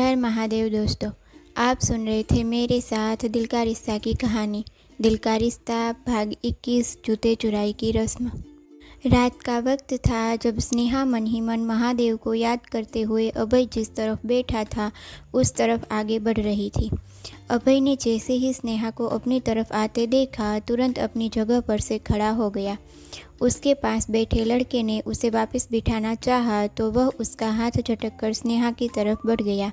हर हर महादेव। दोस्तों, आप सुन रहे थे मेरे साथ दिल का रिश्ता की कहानी। दिल का रिश्ता भाग 21, जूते चुराई की रस्म। रात का वक्त था जब स्नेहा मन ही मन महादेव को याद करते हुए अभय जिस तरफ बैठा था उस तरफ आगे बढ़ रही थी। अभय ने जैसे ही स्नेहा को अपनी तरफ आते देखा तुरंत अपनी जगह पर से खड़ा हो गया। उसके पास बैठे लड़के ने उसे वापस बिठाना चाहा तो वह उसका हाथ झटक कर स्नेहा की तरफ बढ़ गया।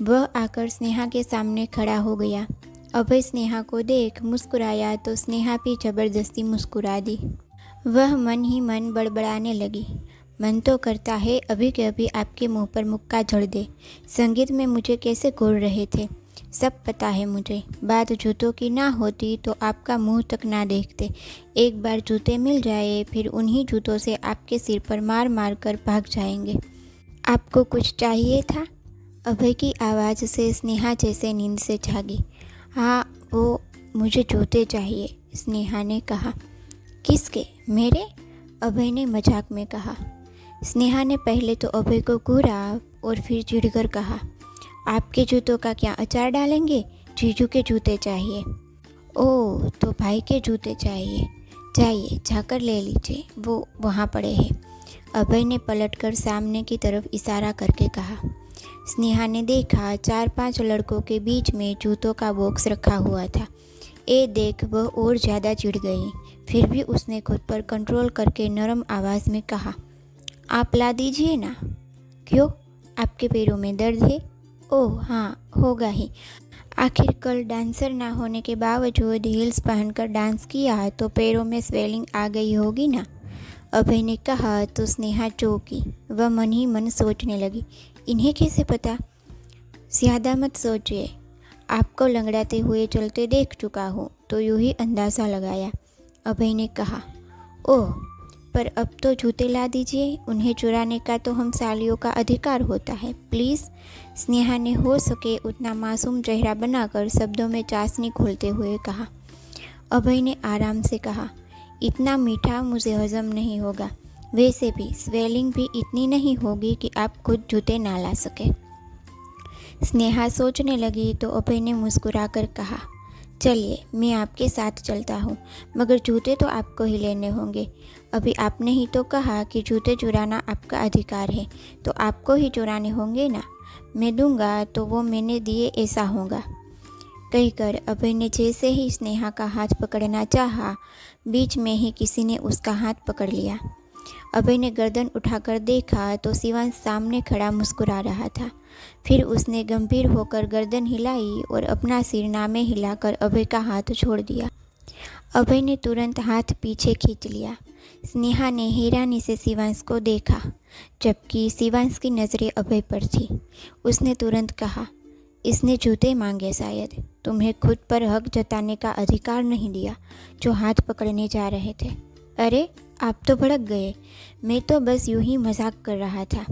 वह आकर स्नेहा के सामने खड़ा हो गया। अभय स्नेहा को देख मुस्कुराया तो स्नेहा भी जबरदस्ती मुस्कुरा दी। वह मन ही मन बड़बड़ाने लगी, मन तो करता है अभी के अभी आपके मुंह पर मुक्का झड़ दे। संगीत में मुझे कैसे घोल रहे थे, सब पता है मुझे। बात जूतों की ना होती तो आपका मुंह तक ना देखते। एक बार जूते मिल जाए फिर उन्हीं जूतों से आपके सिर पर मार मार कर भाग जाएंगे। आपको कुछ चाहिए था? अभय की आवाज़ से स्नेहा जैसे नींद से जागी। हाँ, वो मुझे जूते चाहिए, स्नेहा ने कहा। किसके? मेरे? अभय ने मजाक में कहा। स्नेहा ने पहले तो अभय को घूरा और फिर चिढ़कर कहा, आपके जूतों का क्या अचार डालेंगे? जीजू के जूते चाहिए। ओह, तो भाई के जूते चाहिए। जाइए जाकर ले लीजिए, वो वहाँ पड़े हैं। अभय ने पलटकर सामने की तरफ इशारा करके कहा। स्नेहा ने देखा 4-5 लड़कों के बीच में जूतों का बॉक्स रखा हुआ था। ये देख वह और ज़्यादा चिढ़ गई। फिर भी उसने खुद पर कंट्रोल करके नरम आवाज़ में कहा, आप ला दीजिए ना। क्यों, आपके पैरों में दर्द है? ओह हाँ, होगा ही। आखिर कल डांसर ना होने के बावजूद हील्स पहनकर डांस किया तो पैरों में स्वेलिंग आ गई होगी ना। अभय ने कहा तो स्नेहा चौंकी। वह मन ही मन सोचने लगी, इन्हें कैसे पता? ज़्यादा मत सोचिए, आपको लंगड़ाते हुए चलते देख चुका हूँ तो यूँ ही अंदाज़ा लगाया। अभय ने कहा। ओह, पर अब तो जूते ला दीजिए, उन्हें चुराने का तो हम सालियों का अधिकार होता है, प्लीज़। स्नेहा ने हो सके उतना मासूम चेहरा बनाकर शब्दों में चाशनी खोलते हुए कहा। अभय ने आराम से कहा, इतना मीठा मुझे हजम नहीं होगा। वैसे भी स्वेलिंग भी इतनी नहीं होगी कि आप खुद जूते ना ला सके। स्नेहा सोचने लगी तो अभय ने मुस्कुराकर कहा, चलिए मैं आपके साथ चलता हूँ, मगर जूते तो आपको ही लेने होंगे। अभी आपने ही तो कहा कि जूते चुराना आपका अधिकार है, तो आपको ही चुराने होंगे ना। मैं दूंगा तो वो मैंने दिए ऐसा होगा। कहकर अभय ने जैसे ही स्नेहा का हाथ पकड़ना चाहा, बीच में ही किसी ने उसका हाथ पकड़ लिया। अभय ने गर्दन उठाकर देखा तो शिवांश सामने खड़ा मुस्कुरा रहा था। फिर उसने गंभीर होकर गर्दन हिलाई और अपना सिर नामे हिलाकर अभय का हाथ छोड़ दिया। अभय ने तुरंत हाथ पीछे खींच लिया। स्नेहा ने हैरानी से शिवांश को देखा, जबकि शिवांश की नज़रें अभय पर थी। उसने तुरंत कहा, इसने जूते मांगे शायद। तुम्हें खुद पर हक जताने का अधिकार नहीं दिया जो हाथ पकड़ने जा रहे थे। अरे, आप तो भड़क गए। मैं तो बस यूं ही मजाक कर रहा था।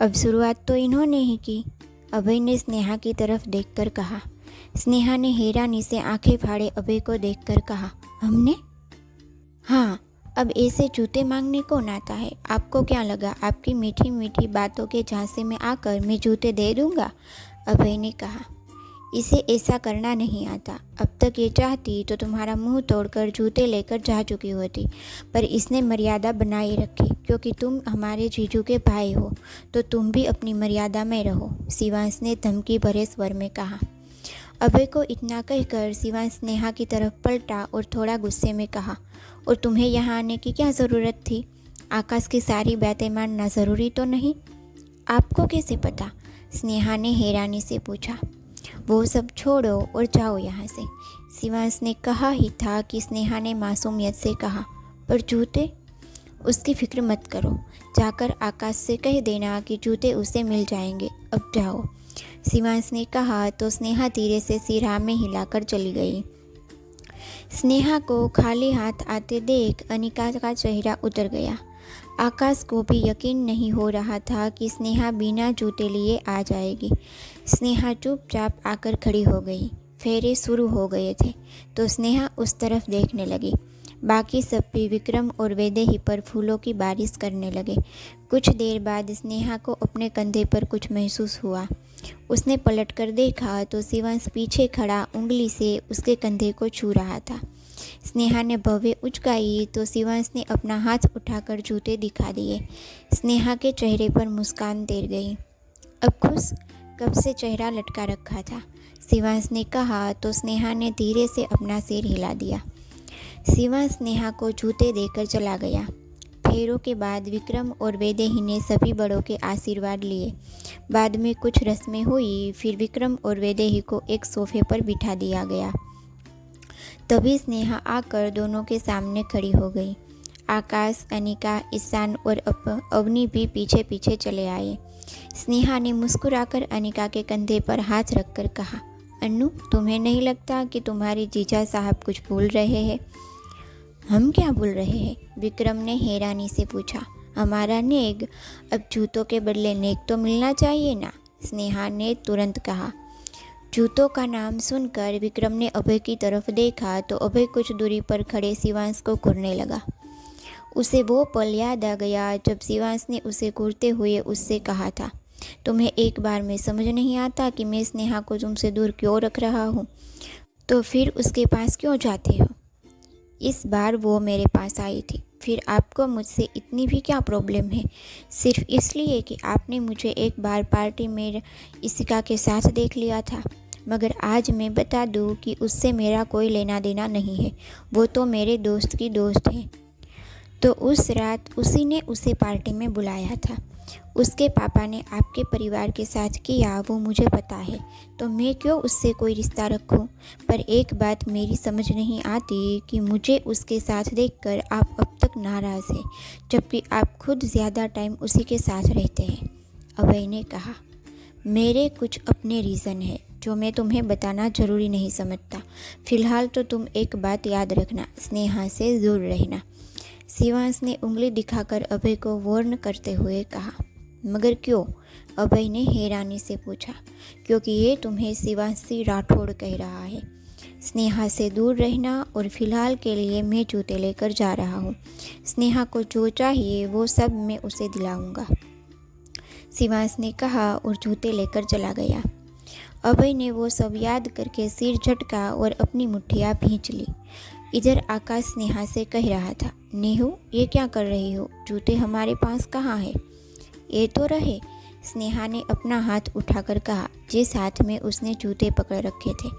अब शुरुआत तो इन्होंने ही की, अभय ने स्नेहा की तरफ देखकर कहा। स्नेहा ने हैरानी से आंखें फाड़े अभय को देखकर कहा, हमने? हाँ, अब ऐसे जूते मांगने कौन आता है? आपको क्या लगा आपकी मीठी मीठी बातों के झांसे में आकर मैं जूते दे दूंगा? अभय ने कहा। इसे ऐसा करना नहीं आता। अब तक ये चाहती तो तुम्हारा मुंह तोड़कर जूते लेकर जा चुकी होती, पर इसने मर्यादा बनाए रखी। क्योंकि तुम हमारे जीजू के भाई हो तो तुम भी अपनी मर्यादा में रहो, शिवांश ने धमकी भरे स्वर में कहा। अभय को इतना कहकर शिवांश स्नेहा की तरफ पलटा और थोड़ा गुस्से में कहा, और तुम्हें यहाँ आने की क्या ज़रूरत थी? आकाश की सारी बातें मानना ज़रूरी तो नहीं? आपको कैसे पता? स्नेहा ने हैरानी से पूछा। वो सब छोड़ो और जाओ यहाँ से, शिवांश ने कहा ही था कि स्नेहा ने मासूमियत से कहा, पर जूते? उसकी फिक्र मत करो, जाकर आकाश से कह देना कि जूते उसे मिल जाएंगे, अब जाओ, शिवांश ने कहा तो स्नेहा धीरे से सिर हाँ में हिलाकर चली गई। स्नेहा को खाली हाथ आते देख अनिका का चेहरा उतर गया। आकाश को भी यकीन नहीं हो रहा था कि स्नेहा बिना जूते लिए आ जाएगी। स्नेहा चुपचाप आकर खड़ी हो गई। फेरे शुरू हो गए थे तो स्नेहा उस तरफ देखने लगी। बाकी सब भी विक्रम और वैदेही पर फूलों की बारिश करने लगे। कुछ देर बाद स्नेहा को अपने कंधे पर कुछ महसूस हुआ। उसने पलटकर देखा तो शिवांश पीछे खड़ा उंगली से उसके कंधे को छू रहा था। स्नेहा ने भव्य उचकाई तो शिवांश ने अपना हाथ उठाकर जूते दिखा दिए। स्नेहा के चेहरे पर मुस्कान तैर गई। अब खुश कब से चेहरा लटका रखा था, शिवांश ने कहा तो स्नेहा ने धीरे से अपना सिर हिला दिया। शिवांश स्नेहा को जूते देकर चला गया। फेरों के बाद विक्रम और वैदेही ने सभी बड़ों के आशीर्वाद लिए। बाद में कुछ रस्में हुई, फिर विक्रम और वैदेही को एक सोफे पर बिठा दिया गया। तभी स्नेहा आकर दोनों के सामने खड़ी हो गई। आकाश, अनिका, ईशान और अवनी भी पीछे पीछे चले आए। स्नेहा ने मुस्कुराकर अनिका के कंधे पर हाथ रखकर कहा, अन्नू, तुम्हें नहीं लगता कि तुम्हारे जीजा साहब कुछ भूल रहे हैं? हम क्या भूल रहे हैं? विक्रम ने हैरानी से पूछा। हमारा नेग, अब जूतों के बदले नेग तो मिलना चाहिए ना, स्नेहा ने तुरंत कहा। जूतों का नाम सुनकर विक्रम ने अभय की तरफ देखा तो अभय कुछ दूरी पर खड़े शिवांश को घूरने लगा। उसे वो पल याद आ गया जब शिवांश ने उसे घूरते हुए उससे कहा था, तुम्हें एक बार में समझ नहीं आता कि मैं स्नेहा को तुमसे दूर क्यों रख रहा हूँ, तो फिर उसके पास क्यों जाते हो? इस बार वो मेरे पास आई थी, फिर आपको मुझसे इतनी भी क्या प्रॉब्लम है? सिर्फ इसलिए कि आपने मुझे एक बार पार्टी में इशिका के साथ देख लिया था। मगर आज मैं बता दूं कि उससे मेरा कोई लेना देना नहीं है, वो तो मेरे दोस्त की दोस्त है। तो उस रात उसी ने उसे पार्टी में बुलाया था। उसके पापा ने आपके परिवार के साथ किया वो मुझे पता है, तो मैं क्यों उससे कोई रिश्ता रखूं? पर एक बात मेरी समझ नहीं आती कि मुझे उसके साथ देखकर आप अब तक नाराज़ हैं, जबकि आप खुद ज़्यादा टाइम उसी के साथ रहते हैं। अभय ने कहा, मेरे कुछ अपने रीज़न है जो मैं तुम्हें बताना ज़रूरी नहीं समझता। फ़िलहाल तो तुम एक बात याद रखना, स्नेहा से दूर रहना। शिवांश ने उंगली दिखाकर अभय को वार्न करते हुए कहा। मगर क्यों? अभय ने हैरानी से पूछा। क्योंकि ये तुम्हें शिवांशी राठौड़ कह रहा है। स्नेहा से दूर रहना, और फिलहाल के लिए मैं जूते लेकर जा रहा हूँ। स्नेहा को जो चाहिए वो सब मैं उसे दिलाऊंगा, शिवांश ने कहा और जूते लेकर चला गया। अभय ने वो सब याद करके सिर झटका और अपनी मुट्ठियाँ भींच ली। इधर आकाश स्नेहा से कह रहा था, नेहू, ये क्या कर रही हो? जूते हमारे पास कहाँ है? ये तो रहे, स्नेहा ने अपना हाथ उठाकर कहा, जिस हाथ में उसने जूते पकड़ रखे थे।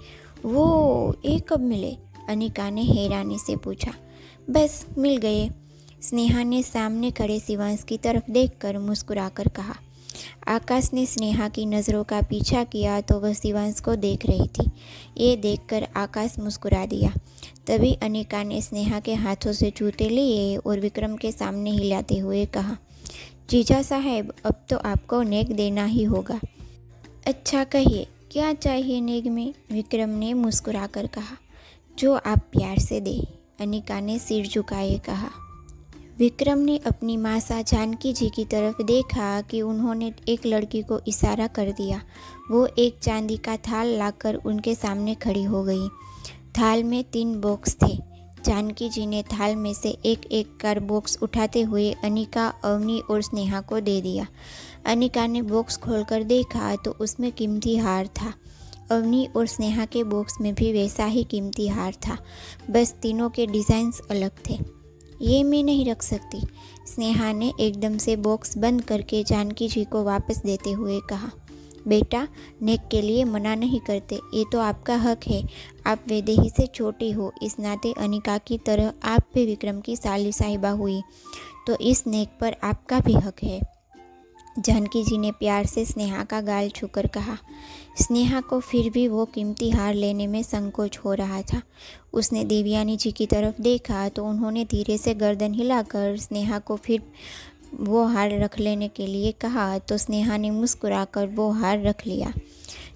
वो ये कब मिले? अनिका ने हैरानी से पूछा। बस मिल गए, स्नेहा ने सामने खड़े शिवांश की तरफ देखकर मुस्कुराकर कहा। आकाश ने स्नेहा की नज़रों का पीछा किया तो वह शिवांश को देख रही थी। ये देखकर आकाश मुस्कुरा दिया। तभी अनिका ने स्नेहा के हाथों से जूते लिए और विक्रम के सामने हिलाते हुए कहा, जीजा साहब, अब तो आपको नेक देना ही होगा। अच्छा कहिए, क्या चाहिए नेक में? विक्रम ने मुस्कुराकर कहा। जो आप प्यार से दे, अनिका ने सिर झुकाए कहा। विक्रम ने अपनी मासा जानकी जी की तरफ देखा कि उन्होंने एक लड़की को इशारा कर दिया। वो एक चांदी का थाल लाकर उनके सामने खड़ी हो गई। थाल में 3 बॉक्स थे। जानकी जी ने थाल में से एक एक कर बॉक्स उठाते हुए अनिका, अवनी और स्नेहा को दे दिया। अनिका ने बॉक्स खोलकर देखा तो उसमें कीमती हार था। अवनी और स्नेहा के बॉक्स में भी वैसा ही कीमती हार था, बस तीनों के डिज़ाइंस अलग थे। ये मैं नहीं रख सकती, स्नेहा ने एकदम से बॉक्स बंद करके जानकी जी को वापस देते हुए कहा। बेटा, नेक के लिए मना नहीं करते, ये तो आपका हक है। आप वैदेही से छोटी हो, इस नाते अनिका की तरह आप भी विक्रम की साली साहिबा हुई, तो इस नेक पर आपका भी हक है। जानकी जी ने प्यार से स्नेहा का गाल छूकर कहा। स्नेहा को फिर भी वो कीमती हार लेने में संकोच हो रहा था। उसने देवयानी जी की तरफ देखा तो उन्होंने धीरे से गर्दन हिलाकर स्नेहा को फिर वो हार रख लेने के लिए कहा, तो स्नेहा ने मुस्कुराकर वो हार रख लिया।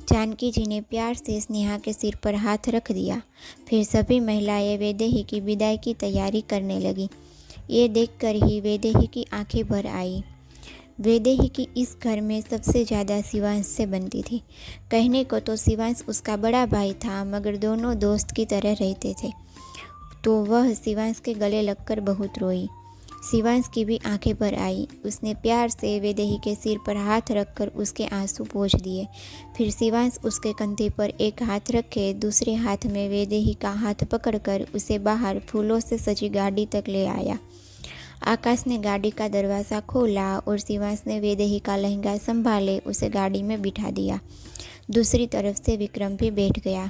जानकी जी ने प्यार से स्नेहा के सिर पर हाथ रख दिया। फिर सभी महिलाएं वैदेही की विदाई की तैयारी करने लगी। ये देखकर ही वैदेही की आंखें भर आई। वैदेही की इस घर में सबसे ज़्यादा शिवांश से बनती थी। कहने को तो शिवांश उसका बड़ा भाई था, मगर दोनों दोस्त की तरह रहते थे, तो वह शिवांश के गले लगकर बहुत रोई। शिवांश की भी आंखें भर आई। उसने प्यार से वैदेही के सिर पर हाथ रखकर उसके आंसू पोंछ दिए। फिर शिवांश उसके कंधे पर एक हाथ रखे दूसरे हाथ में वैदेही का हाथ पकड़कर उसे बाहर फूलों से सजी गाड़ी तक ले आया। आकाश ने गाड़ी का दरवाज़ा खोला और शिवांश ने वैदेही का लहंगा संभाले उसे गाड़ी में बिठा दिया। दूसरी तरफ से विक्रम भी बैठ गया।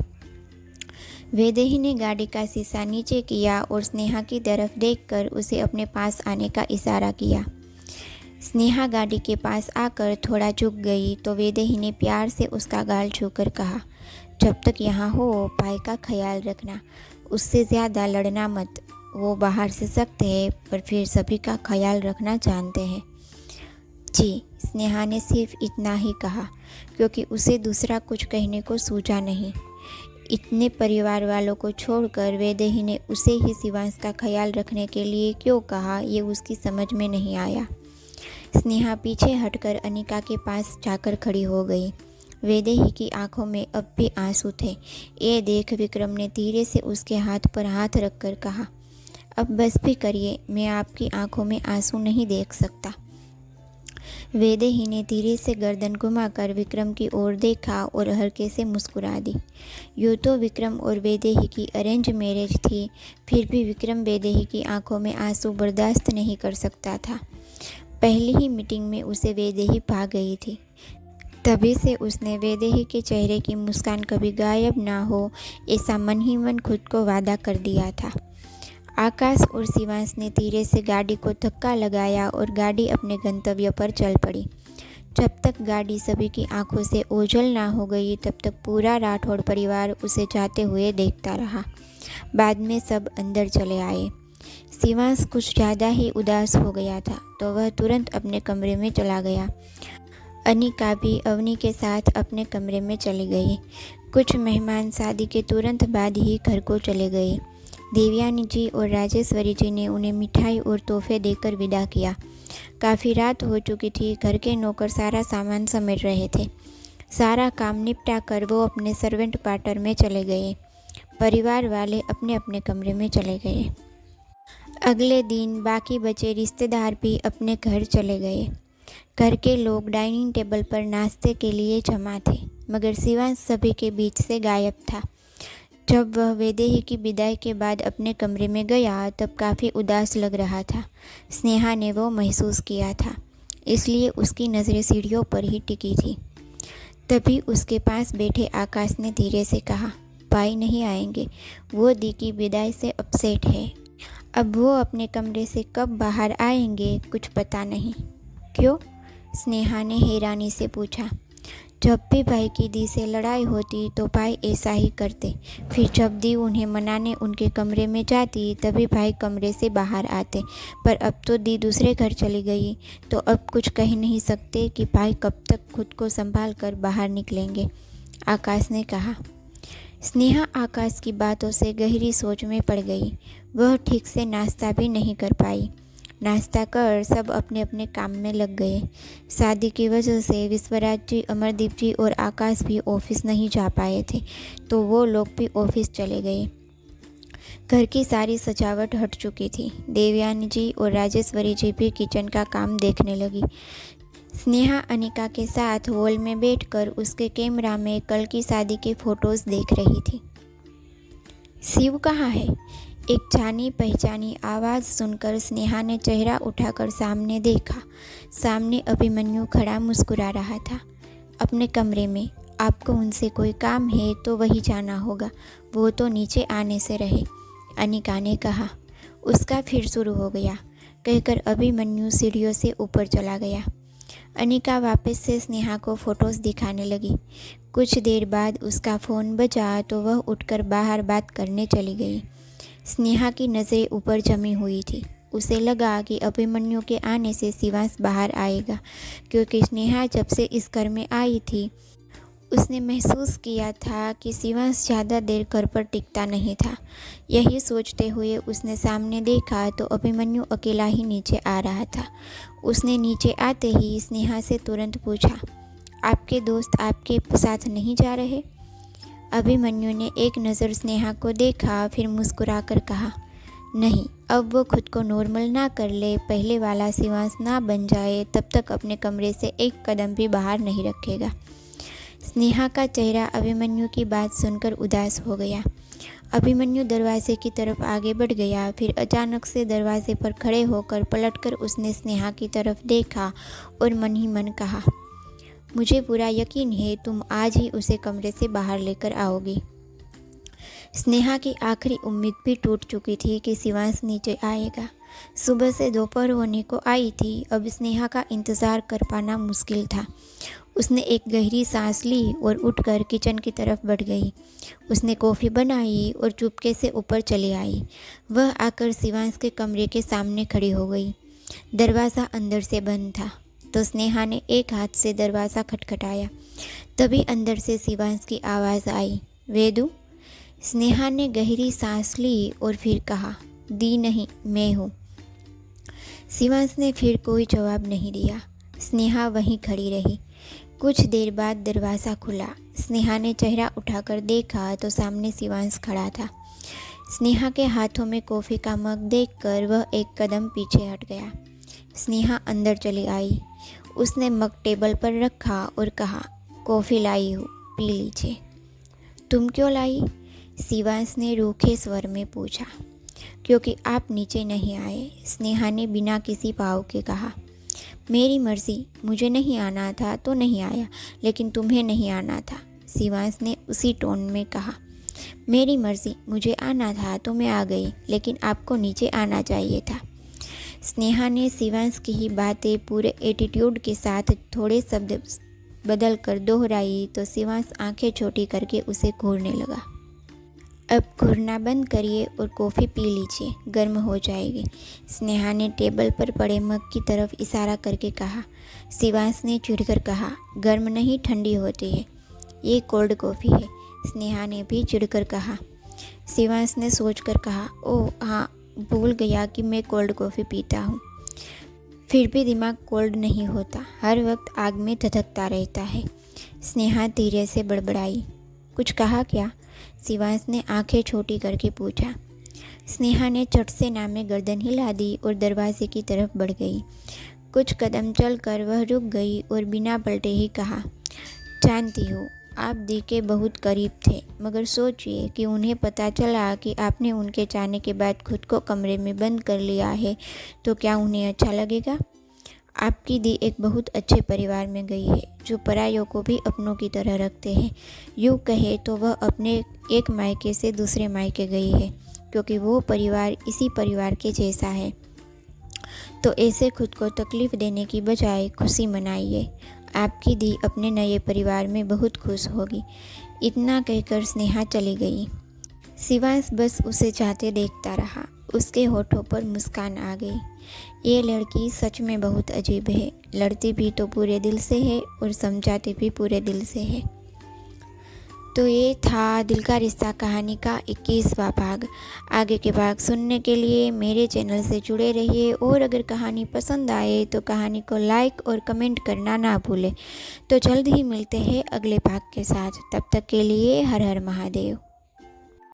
वैदेही ने गाड़ी का शीशा नीचे किया और स्नेहा की तरफ देखकर उसे अपने पास आने का इशारा किया। स्नेहा गाड़ी के पास आकर थोड़ा झुक गई तो वैदेही ने प्यार से उसका गाल छूकर कहा, जब तक यहाँ हो भाई का ख्याल रखना, उससे ज़्यादा लड़ना मत। वो बाहर से सख्त है पर फिर सभी का ख्याल रखना जानते हैं। जी, स्नेहा ने सिर्फ इतना ही कहा क्योंकि उसे दूसरा कुछ कहने को सूझा नहीं। इतने परिवार वालों को छोड़कर वैदेही ने उसे ही शिवांश का ख्याल रखने के लिए क्यों कहा, ये उसकी समझ में नहीं आया। स्नेहा पीछे हटकर अनिका के पास जाकर खड़ी हो गई। वैदेही की आंखों में अब भी आंसू थे। ये देख विक्रम ने धीरे से उसके हाथ पर हाथ रखकर कहा, अब बस भी करिए, मैं आपकी आंखों में आंसू नहीं देख सकता। वैदेही ने धीरे से गर्दन घुमाकर विक्रम की ओर देखा और हल्के से मुस्कुरा दी। यूँ तो विक्रम और वैदेही की अरेंज मैरिज थी, फिर भी विक्रम वैदेही की आंखों में आंसू बर्दाश्त नहीं कर सकता था। पहली ही मीटिंग में उसे वैदेही भा गई थी। तभी से उसने वैदेही के चेहरे की मुस्कान कभी गायब ना हो, ऐसा मन ही मन खुद को वादा कर दिया था। आकाश और शिवांश ने धीरे से गाड़ी को धक्का लगाया और गाड़ी अपने गंतव्य पर चल पड़ी। जब तक गाड़ी सभी की आंखों से ओझल ना हो गई तब तक पूरा राठौड़ परिवार उसे जाते हुए देखता रहा। बाद में सब अंदर चले आए। शिवांश कुछ ज़्यादा ही उदास हो गया था तो वह तुरंत अपने कमरे में चला गया। अनिका भी अवनी के साथ अपने कमरे में चली गई। कुछ मेहमान शादी के तुरंत बाद ही घर को चले गए। देवयानी जी और राजेश्वरी जी ने उन्हें मिठाई और तोहफे देकर विदा किया। काफ़ी रात हो चुकी थी। घर के नौकर सारा सामान समेट रहे थे। सारा काम निपटा कर वो अपने सर्वेंट क्वार्टर में चले गए। परिवार वाले अपने अपने कमरे में चले गए। अगले दिन बाकी बचे रिश्तेदार भी अपने घर चले गए। घर के लोग डाइनिंग टेबल पर नाश्ते के लिए जमा थे, मगर शिवांश सभी के बीच से गायब था। जब वह वैदेही की विदाई के बाद अपने कमरे में गया तब काफ़ी उदास लग रहा था। स्नेहा ने वो महसूस किया था, इसलिए उसकी नज़रें सीढ़ियों पर ही टिकी थी। तभी उसके पास बैठे आकाश ने धीरे से कहा, भाई नहीं आएंगे, वो दी की विदाई से अपसेट है। अब वो अपने कमरे से कब बाहर आएंगे कुछ पता नहीं। क्यों? स्नेहा ने हैरानी से पूछा। जब भी भाई की दी से लड़ाई होती तो भाई ऐसा ही करते। फिर जब दी उन्हें मनाने उनके कमरे में जाती तभी भाई कमरे से बाहर आते। पर अब तो दी दूसरे घर चली गई तो अब कुछ कह नहीं सकते कि भाई कब तक खुद को संभाल कर बाहर निकलेंगे, आकाश ने कहा। स्नेहा आकाश की बातों से गहरी सोच में पड़ गई। वह ठीक से नाश्ता भी नहीं कर पाई। नाश्ता कर सब अपने अपने काम में लग गए। शादी की वजह से विश्वराज जी, अमरदीप जी और आकाश भी ऑफिस नहीं जा पाए थे तो वो लोग भी ऑफिस चले गए। घर की सारी सजावट हट चुकी थी। देवयानी जी और राजेश्वरी जी भी किचन का काम देखने लगी। स्नेहा अनिका के साथ हॉल में बैठकर उसके कैमरा में कल की शादी के फोटोज देख रही थी। शिव कहाँ है? एक जानी पहचानी आवाज़ सुनकर स्नेहा ने चेहरा उठाकर सामने देखा। सामने अभिमन्यु खड़ा मुस्कुरा रहा था। अपने कमरे में। आपको उनसे कोई काम है तो वही जाना होगा, वो तो नीचे आने से रहे, अनिका ने कहा। उसका फिर शुरू हो गया, कहकर अभिमन्यु सीढ़ियों से ऊपर चला गया। अनिका वापस से स्नेहा को फ़ोटोज़ दिखाने लगी। कुछ देर बाद उसका फ़ोन बजा तो वह उठकर बाहर बात करने चली गई। स्नेहा की नज़रें ऊपर जमी हुई थी। उसे लगा कि अभिमन्यु के आने से शिवांश बाहर आएगा, क्योंकि स्नेहा जब से इस घर में आई थी उसने महसूस किया था कि शिवांश ज़्यादा देर घर पर टिकता नहीं था। यही सोचते हुए उसने सामने देखा तो अभिमन्यु अकेला ही नीचे आ रहा था। उसने नीचे आते ही स्नेहा से तुरंत पूछा, आपके दोस्त आपके साथ नहीं जा रहे? अभिमन्यु ने एक नज़र स्नेहा को देखा, फिर मुस्कुराकर कहा, नहीं, अब वो खुद को नॉर्मल ना कर ले, पहले वाला शिवांश ना बन जाए, तब तक अपने कमरे से एक कदम भी बाहर नहीं रखेगा। स्नेहा का चेहरा अभिमन्यु की बात सुनकर उदास हो गया। अभिमन्यु दरवाजे की तरफ आगे बढ़ गया। फिर अचानक से दरवाजे पर खड़े होकर पलटकर उसने स्नेहा की तरफ देखा और मन ही मन कहा, मुझे पूरा यकीन है तुम आज ही उसे कमरे से बाहर लेकर आओगी। स्नेहा की आखिरी उम्मीद भी टूट चुकी थी कि शिवांश नीचे आएगा। सुबह से दोपहर होने को आई थी, अब स्नेहा का इंतज़ार कर पाना मुश्किल था। उसने एक गहरी सांस ली और उठकर किचन की तरफ बढ़ गई। उसने कॉफ़ी बनाई और चुपके से ऊपर चली आई। वह आकर शिवांश के कमरे के सामने खड़ी हो गई। दरवाज़ा अंदर से बंद था, तो स्नेहा ने एक हाथ से दरवाज़ा खटखटाया। तभी अंदर से शिवांश की आवाज़ आई, वेदु। स्नेहा ने गहरी सांस ली और फिर कहा, दी नहीं, मैं हूँ। शिवांश ने फिर कोई जवाब नहीं दिया। स्नेहा वहीं खड़ी रही। कुछ देर बाद दरवाज़ा खुला। स्नेहा ने चेहरा उठाकर देखा तो सामने शिवांश खड़ा था। स्नेहा के हाथों में कॉफ़ी का मग देखकर वह एक कदम पीछे हट गया। स्नेहा अंदर चली आई। उसने मग टेबल पर रखा और कहा, कॉफ़ी लाई हूँ, पी लीजिए। तुम क्यों लाई? शिवांश ने रूखे स्वर में पूछा। क्योंकि आप नीचे नहीं आए, स्नेहा ने बिना किसी भाव के कहा। मेरी मर्जी, मुझे नहीं आना था तो नहीं आया, लेकिन तुम्हें नहीं आना था, शिवांश ने उसी टोन में कहा। मेरी मर्जी, मुझे आना था तो मैं आ गई, लेकिन आपको नीचे आना चाहिए था। स्नेहा ने शिवांश की ही बातें पूरे एटीट्यूड के साथ थोड़े शब्द बदल कर दोहराई तो शिवांश आंखें छोटी करके उसे घूरने लगा। अब घूरना बंद करिए और कॉफ़ी पी लीजिए, गर्म हो जाएगी। स्नेहा ने टेबल पर पड़े मग की तरफ इशारा करके कहा। शिवांश ने चिढ़कर कहा, गर्म नहीं, ठंडी होती है, ये कोल्ड कॉफ़ी है। स्नेहा ने भी चिढ़कर कहा। शिवांश ने सोचकर कहा, ओह हाँ, भूल गया कि मैं कोल्ड कॉफ़ी पीता हूँ। फिर भी दिमाग कोल्ड नहीं होता, हर वक्त आग में धधकता रहता है। स्नेहा धीरे से बड़बड़ाई, कुछ कहा क्या? शिवांश ने आंखें छोटी करके पूछा। स्नेहा ने चट से नामे गर्दन हिला दी और दरवाजे की तरफ बढ़ गई। कुछ कदम चलकर वह रुक गई और बिना पलटे ही कहा, जानती हूँ आप दी के बहुत करीब थे, मगर सोचिए कि उन्हें पता चला कि आपने उनके जाने के बाद खुद को कमरे में बंद कर लिया है तो क्या उन्हें अच्छा लगेगा? आपकी दी एक बहुत अच्छे परिवार में गई है, जो परायों को भी अपनों की तरह रखते हैं। यूँ कहे तो वह अपने एक मायके से दूसरे मायके गई है, क्योंकि वो परिवार इसी परिवार के जैसा है। तो ऐसे खुद को तकलीफ़ देने की बजाय खुशी मनाइए। आपकी दी अपने नए परिवार में बहुत खुश होगी। इतना कहकर स्नेहा चली गई। शिवांश बस उसे जाते देखता रहा। उसके होठों पर मुस्कान आ गई। ये लड़की सच में बहुत अजीब है, लड़ती भी तो पूरे दिल से है और समझाती भी पूरे दिल से है। तो ये था दिल का रिश्ता कहानी का 21वां भाग। आगे के भाग सुनने के लिए मेरे चैनल से जुड़े रहिए और अगर कहानी पसंद आए तो कहानी को लाइक और कमेंट करना ना भूलें। तो जल्द ही मिलते हैं अगले भाग के साथ। तब तक के लिए हर हर महादेव।